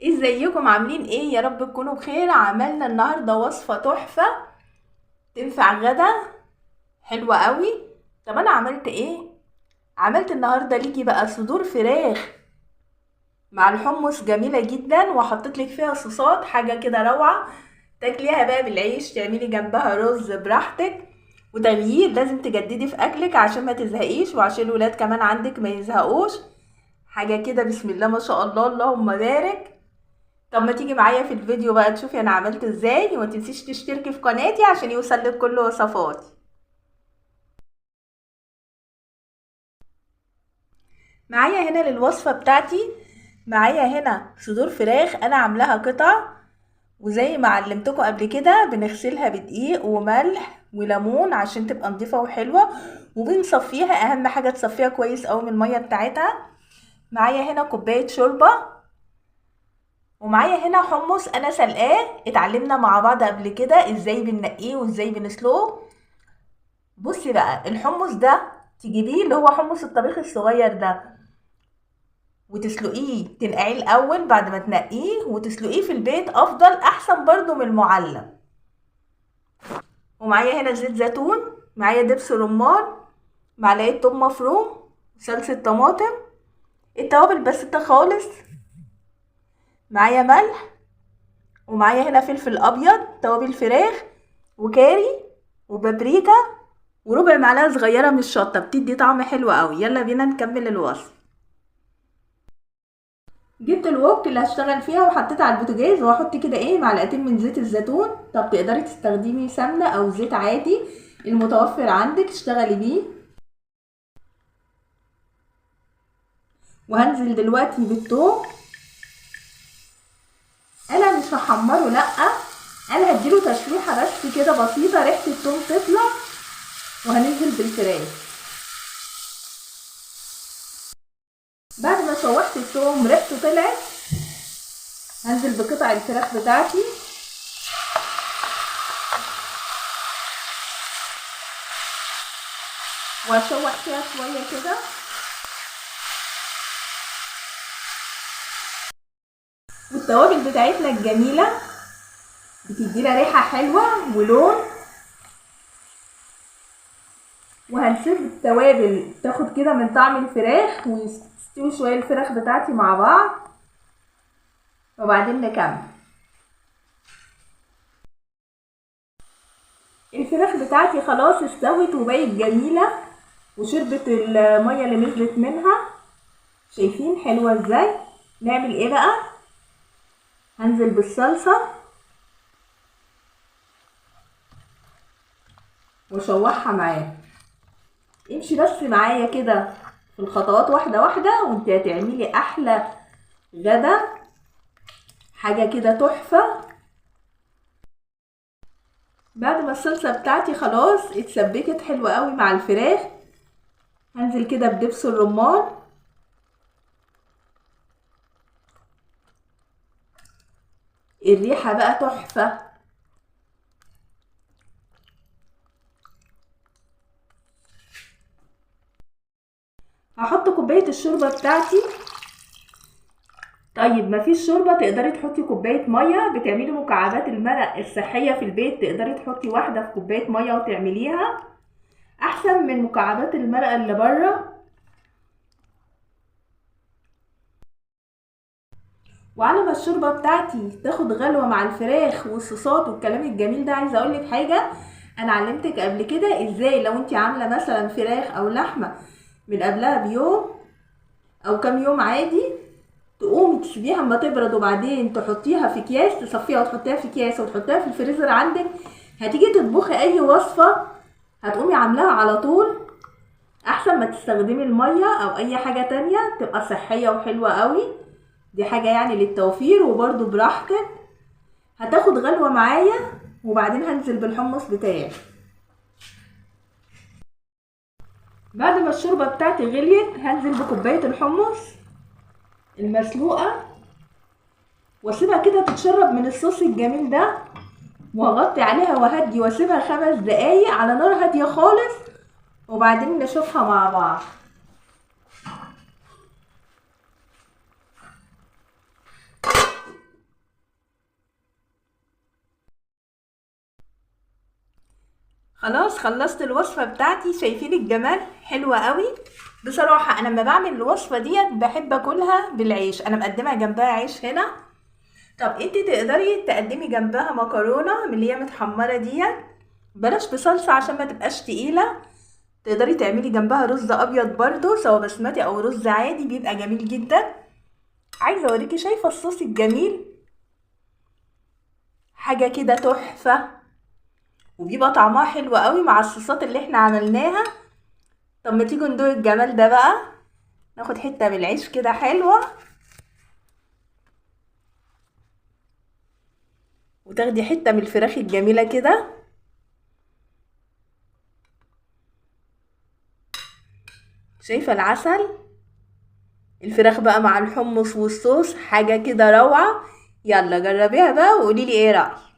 ازيكم عاملين ايه؟ يا رب تكونوا بخير. عملنا النهارده وصفة تحفة تنفع غدا حلوة قوي. طب انا عملت ايه؟ عملت النهارده ليكي بقى صدور فراخ مع الحمص، جميلة جدا، وحطيت لك فيها صوصات حاجة كده روعة. تاكليها بقى بالعيش، تعملي جنبها رز براحتك. وتغيير، لازم تجددي في اكلك عشان ما تزهقيش وعشان الولاد كمان عندك ما يزهقوش. حاجة كده بسم الله ما شاء الله، اللهم بارك. طب ما تيجي معايا في الفيديو بقى تشوفي انا عملت ازاي، وما تنسيش تشتركي في قناتي عشان يوصلك كل وصفاتي. معايا هنا للوصفة بتاعتي، معايا هنا صدور فراخ انا عاملاها قطع، وزي ما علمتكم قبل كده بنغسلها بدقيق وملح وليمون عشان تبقى نضيفة وحلوة، وبنصفيها، اهم حاجة تصفيها كويس اوي من المية بتاعتها. معايا هنا كوباية شوربة، ومعايا هنا حمص انا سلقاه، اتعلمنا مع بعض قبل كده ازاي بننقيه وازاي بنسلقه. بصي بقى الحمص ده تجيبيه، اللي هو حمص الطبيخ الصغير ده، وتسلقيه، تنقعيه الاول بعد ما تنقيه وتسلقيه في البيت، افضل احسن برضو من المعلب. ومعايا هنا زيت زيتون، معايا دبس رمان، معلقه توم مفروم، صلصه طماطم، التوابل بسيطه خالص. معايا ملح، ومعايا هنا فلفل ابيض، توابل فراخ، وكاري، وبابريكا، وربع معلقه صغيره من الشطه، بتدي طعم حلو قوي. يلا بينا نكمل الوصف. جبت الوok اللي هشتغل فيها وحطيتها على البوتاجاز، وهحط كده معلقتين من زيت الزيتون. طب تقدري تستخدمي سمنه او زيت عادي، المتوفر عندك اشتغلي بيه. وهنزل دلوقتي بالثوم، انا مش هحمره، لا، انا هديله تشويحه بس كده بسيطه، ريحه الثوم تطلع. وهننزل بالفراخ. بعد ما شوحت الثوم ريحته طلعت، هنزل بقطع الفراخ بتاعتي، واشوح فيها شويه كده. والتوابل بتاعتنا الجميله بتدينا ريحه حلوه ولون. وهنسيب التوابل تاخد كده من طعم الفراخ، ويستوي شويه الفراخ بتاعتي مع بعض، وبعدين نكمل. الفراخ بتاعتي خلاص استوت وبقت جميله، وشربت الميه اللي نزلت منها. شايفين حلوه ازاي؟ نعمل ايه بقى؟ هنزل بالصلصه واشوحها معاه. امشي بس معايا كده في الخطوات واحده واحده، وانت هتعملي احلى غدا، حاجه كده تحفه. بعد ما الصلصه بتاعتي خلاص اتسبكت حلوه قوي مع الفراخ، هنزل كده بدبس الرمان. الريحه بقى تحفه. هحط كوبايه الشوربه بتاعتي. طيب مفيش شوربه، تقدري تحطي كوبايه ميه، بتعملي مكعبات المرق الصحيه في البيت، تقدري تحطي واحده في كوبايه ميه وتعمليها، احسن من مكعبات المرق اللي بره. وعلى ما الشوربه بتاعتي تاخد غلوه مع الفراخ والصوصات والكلام الجميل ده، عايزه اقولك حاجه. انا علمتك قبل كده ازاي لو انت عامله مثلا فراخ او لحمه من قبلها بيوم او كام يوم عادي، تقومي تسيبيها اما تبرد، وبعدين تحطيها في اكياس، تصفيها وتحطيها في اكياس وتحطيها في الفريزر عندك. هتيجي تطبخي اي وصفه هتقومي عاملاها على طول، احسن ما تستخدمي الميه او اي حاجه تانية، تبقى صحيه وحلوه قوي. دي حاجه يعني للتوفير، وبرده براحتك. هتاخد غلوه معايا، وبعدين هنزل بالحمص بتاعي. بعد ما الشوربه بتاعتي غليت، هنزل بكوبايه الحمص المسلوقه، واسيبها كده تتشرب من الصوص الجميل ده، وهغطي عليها وهدي واسيبها 5 دقايق على نار هاديه خالص، وبعدين نشوفها مع بعض. خلاص خلصت الوصفة بتاعتي، شايفين الجمال؟ حلوة قوي بصراحة. انا لما بعمل الوصفة ديت بحب اكلها بالعيش، انا مقدمة جنبها عيش هنا. طب انت تقدري تقدمي جنبها مكرونة من اللي هي متحمرة ديت، بلاش بصلصة عشان ما تبقاش تقيلة. تقدري تعملي جنبها رز ابيض برضو، سواء بسمتي او رز عادي، بيبقى جميل جدا. عايزة اوريكي، شايفة الصوص الجميل؟ حاجة كده تحفة، وبيبقى طعمها حلو قوي مع الصوصات اللي احنا عملناها. طب ما تيجوا ندوق الجمال ده بقى. ناخد حتة من العيش كده حلوة، وتاخدي حتة من الفراخ الجميلة كده. شايفة العسل؟ الفراخ بقى مع الحمص والصوص، حاجة كده روعة. يلا جربيها بقى وقوليلي ايه رأيك.